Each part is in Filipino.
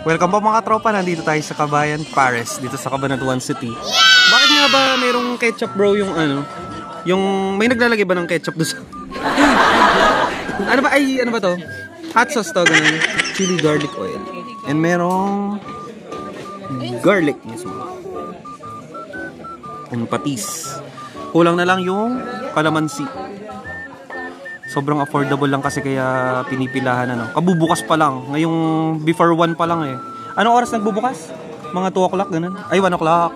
Welcome po mga tropa, nandito tayo sa Cagayan, Pares, dito sa Cabanatuan City. Bakit nga ba mayroong ketchup bro yung ano? Yung may naglalagay ba ng ketchup doon sa... ano ba to? Hot sauce to, ganun. Chili garlic oil. And merong garlic mismo. And patis. Kulang na lang yung kalamansi. Sobrang affordable lang kasi kaya pinipilahan ano. Kabubukas pa lang. Ngayong before 1 pa lang eh. Anong oras nagbubukas? Mga 2 o'clock ganun. Ay 1 o'clock.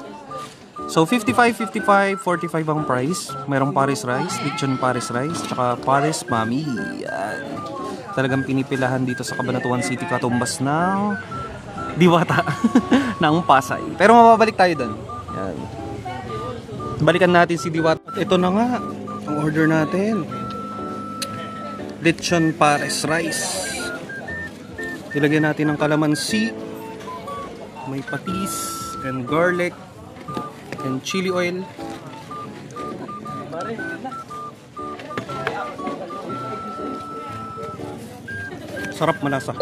So 55, 45, 45 ang price. Mayroong Paris rice, lechon Paris rice, tsaka Paris mami. Yan. Talagang pinipilahan dito sa Cabanatuan City, katumbas ng Diwata ng Pasay. Pero mababalik tayo doon. Yan. Balikan natin si Diwata. Ito na nga ang order natin. Lechon Paris rice. Ilagyan natin ng kalamansi, may patis and garlic and chili oil. Sarap, malasa.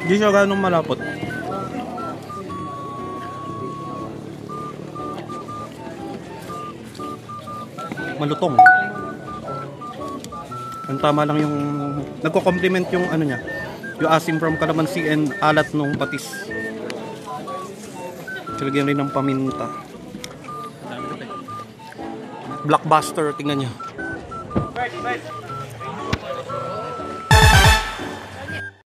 Hindi siya ganong malapot. Malutong. Ang tama lang yung nagko-complement yung ano niya, yung asim from calamansi and alat nung patis. Lagyan rin ng paminta. Blockbuster, tingnan niyo.